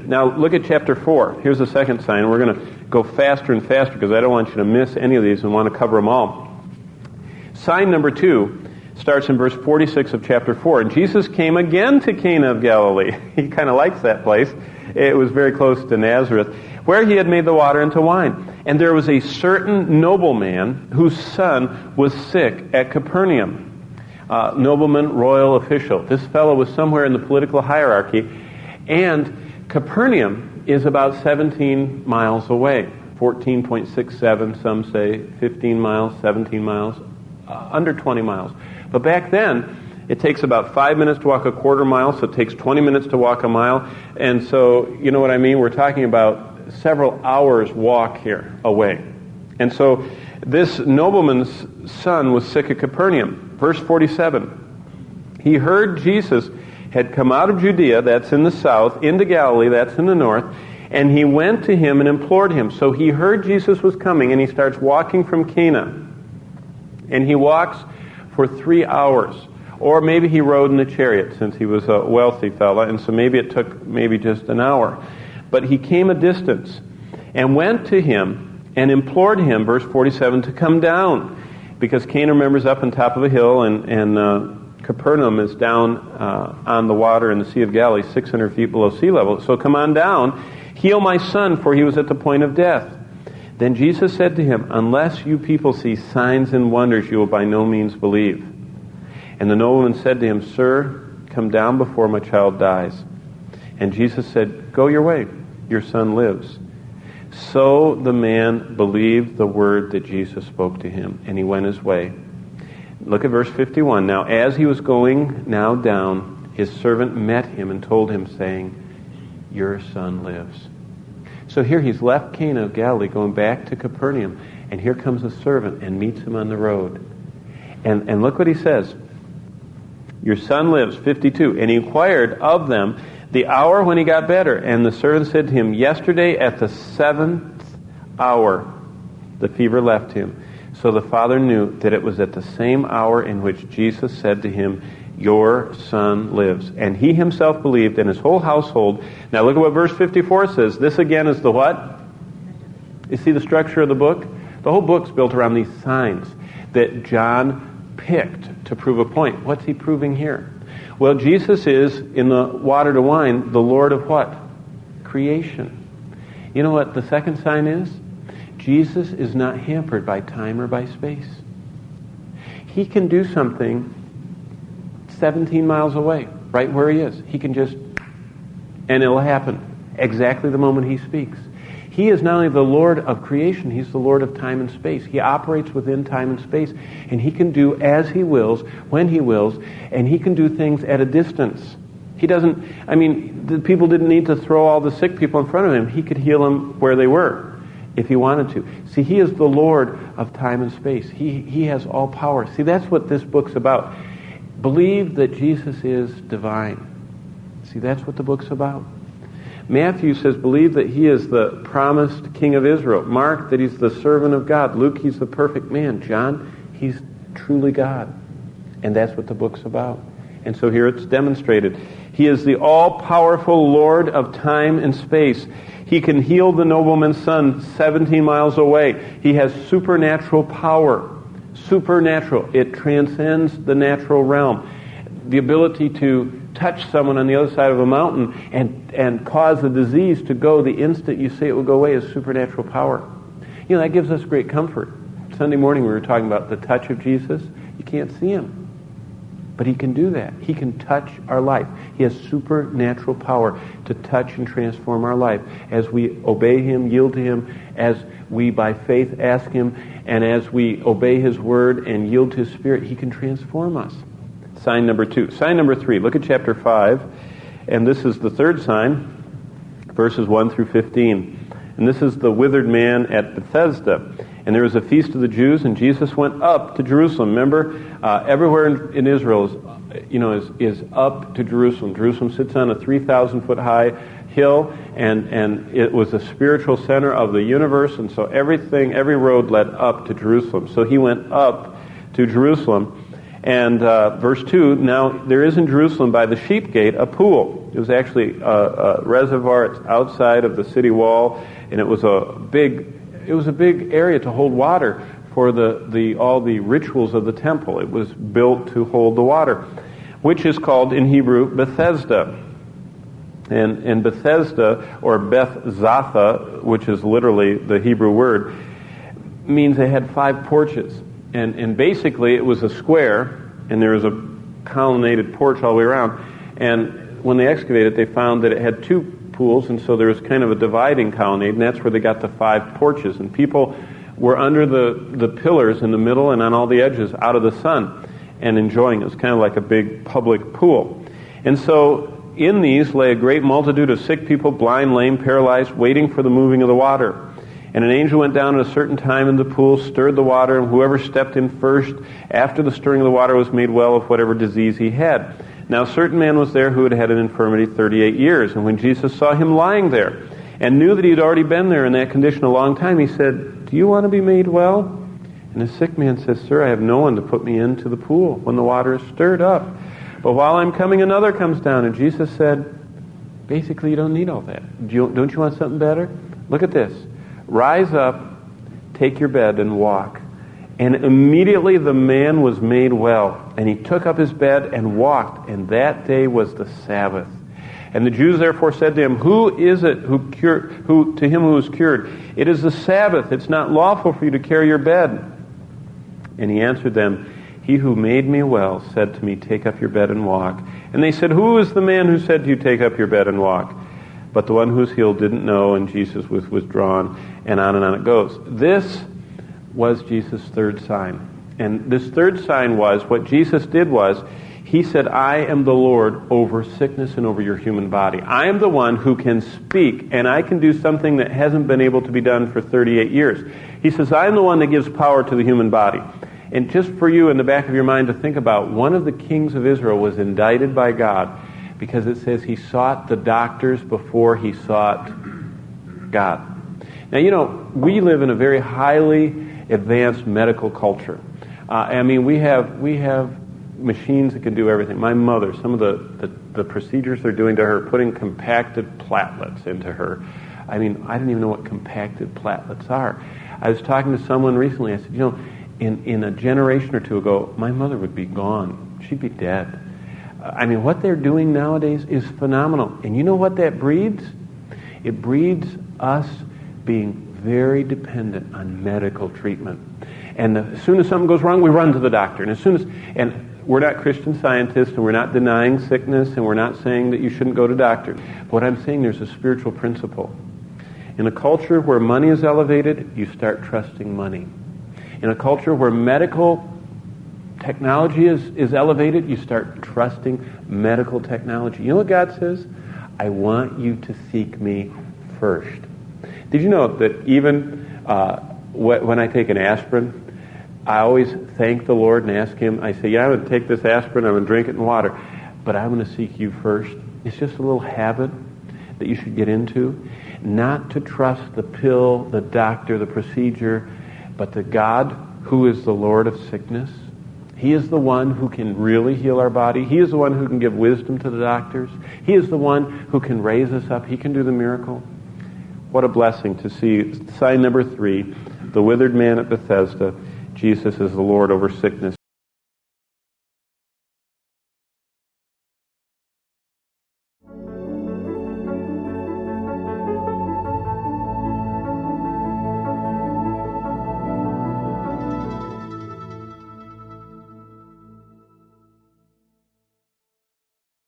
Now look at chapter 4. Here's the second sign. We're going to go faster and faster because I don't want you to miss any of these and want to cover them all. Sign number 2 starts in verse 46 of chapter 4. And Jesus came again to Cana of Galilee. He kind of likes that place. It was very close to Nazareth, where he had made the water into wine. And there was a certain nobleman whose son was sick at Capernaum. Nobleman, royal official. This fellow was somewhere in the political hierarchy. And Capernaum is about 17 miles away. 14.67, some say 15 miles, 17 miles, under 20 miles. But back then, it takes about 5 minutes to walk a quarter mile, so it takes 20 minutes to walk a mile. And so, you know what I mean? We're talking about several hours walk here away. And so this nobleman's son was sick at Capernaum. Verse 47. He heard Jesus had come out of Judea, that's in the south, into Galilee, that's in the north, and he went to him and implored him. So he heard Jesus was coming, and he starts walking from Cana. And he walks for 3 hours. Or maybe he rode in a chariot, since he was a wealthy fella, and so maybe it took just an hour. But he came a distance and went to him and implored him, verse 47, to come down. Because Cana, remembers, up on top of a hill, and Capernaum is down on the water in the Sea of Galilee, 600 feet below sea level. So come on down, heal my son, for he was at the point of death. Then Jesus said to him, unless you people see signs and wonders, you will by no means believe. And the nobleman said to him, Sir, come down before my child dies. And Jesus said, go your way, your son lives. So the man believed the word that Jesus spoke to him, and he went his way. Look at verse 51. Now as he was going now down, his servant met him and told him, saying, your son lives. So here he's left Cana of Galilee, going back to Capernaum, and here comes a servant and meets him on the road. And look what he says. Your son lives, 52. And he inquired of them the hour when he got better. And the servant said to him, yesterday at the 7th hour the fever left him. So the father knew that it was at the same hour in which Jesus said to him, your son lives. And he himself believed, and his whole household. Now look at what verse 54 says. This again is the what? You see the structure of the book? The whole book's built around these signs that John picked to prove a point. What's he proving here? Well, Jesus is, in the water to wine, the Lord of what? Creation. You know what the second sign is? Jesus is not hampered by time or by space. He can do something 17 miles away, right where he is. He can just, and it'll happen exactly the moment he speaks. He is not only the Lord of creation, he's the Lord of time and space. He operates within time and space, and he can do as he wills, when he wills, and he can do things at a distance. He doesn't, the people didn't need to throw all the sick people in front of him. He could heal them where they were, if he wanted to. See, he is the Lord of time and space. He has all power. See, that's what this book's about. Believe that Jesus is divine. See, that's what the book's about. Matthew says, believe that he is the promised King of Israel. Mark, that he's the servant of God. Luke, he's the perfect man. John, he's truly God. And that's what the book's about. And so here it's demonstrated. He is the all-powerful Lord of time and space. He can heal the nobleman's son 17 miles away. He has supernatural power. Supernatural. It transcends the natural realm. The ability to touch someone on the other side of a mountain and cause a disease to go the instant you say it will go away is supernatural power. You know, that gives us great comfort. Sunday morning we were talking about the touch of Jesus. You can't see him, but he can do that. He can touch our life. He has supernatural power to touch and transform our life as we obey him, yield to him, as we by faith ask him, and as we obey his word and yield to his spirit, he can transform us. Sign number 2. Sign number 3. Look at chapter 5. And this is the third sign, verses 1 through 15. And this is the withered man at Bethesda. And there was a feast of the Jews, and Jesus went up to Jerusalem. Remember, everywhere in Israel is up to Jerusalem. Jerusalem sits on a 3,000-foot high hill, and it was the spiritual center of the universe. And so every road led up to Jerusalem. So he went up to Jerusalem. And verse 2, now there is in Jerusalem by the sheep gate a pool, It was actually a reservoir. It's outside of the city wall, and it was a big area to hold water for all the rituals of the temple. It was built to hold the water, which is called in Hebrew Bethesda. And Bethesda, or Beth Zatha, which is literally the Hebrew word, means they had 5 porches. And basically it was a square, and there was a colonnaded porch all the way around. And when they excavated it, they found that it had 2 pools, and so there was kind of a dividing colonnade, and that's where they got the 5 porches. And people were under the pillars in the middle and on all the edges out of the sun and enjoying it. It was kind of like a big public pool. And so in these lay a great multitude of sick people, blind, lame, paralyzed, waiting for the moving of the water. And an angel went down at a certain time in the pool, stirred the water, and whoever stepped in first after the stirring of the water was made well of whatever disease he had. Now a certain man was there who had had an infirmity 38 years. And when Jesus saw him lying there and knew that he had already been there in that condition a long time, he said, "Do you want to be made well?" And the sick man says, "Sir, I have no one to put me into the pool when the water is stirred up. But while I'm coming, another comes down." And Jesus said, basically, you don't need all that. Don't you want something better? Look at this. Rise up, take your bed, and walk. And immediately the man was made well. And he took up his bed and walked. And that day was the Sabbath. And the Jews therefore said to him, "Who is it who was cured? It is the Sabbath. It's not lawful for you to carry your bed." And he answered them, "He who made me well said to me, 'Take up your bed and walk.' And they said, 'Who is the man who said to you, 'Take up your bed and walk'?" But the one who was healed didn't know, and Jesus was withdrawn, and on it goes. This was Jesus' third sign. And this third sign was, what Jesus did was, he said, "I am the Lord over sickness and over your human body. I am the one who can speak, and I can do something that hasn't been able to be done for 38 years. He says, "I am the one that gives power to the human body." And just for you in the back of your mind to think about, one of the kings of Israel was indicted by God because it says he sought the doctors before he sought God. Now, we live in a very highly advanced medical culture. We have machines that can do everything. My mother, some of the procedures they're doing to her, putting compacted platelets into her. I didn't even know what compacted platelets are. I was talking to someone recently. I said, in a generation or two ago, my mother would be gone. She'd be dead. What they're doing nowadays is phenomenal. And you know what that breeds? It breeds us being very dependent on medical treatment. And as soon as something goes wrong, we run to the doctor. And we're not Christian scientists, and we're not denying sickness, and we're not saying that you shouldn't go to doctors. But what I'm saying, there's a spiritual principle. In a culture where money is elevated, you start trusting money. In a culture where medical technology is elevated, you start trusting medical technology. You know what God says? "I want you to seek me first." Did you know that even when I take an aspirin, I always thank the Lord and ask Him, I say, I'm going to take this aspirin, I'm going to drink it in water, but I'm going to seek you first. It's just a little habit that you should get into. Not to trust the pill, the doctor, the procedure, but the God who is the Lord of sickness. He is the one who can really heal our body. He is the one who can give wisdom to the doctors. He is the one who can raise us up. He can do the miracle. What a blessing to see sign number 3, the withered man at Bethesda. Jesus is the Lord over sickness.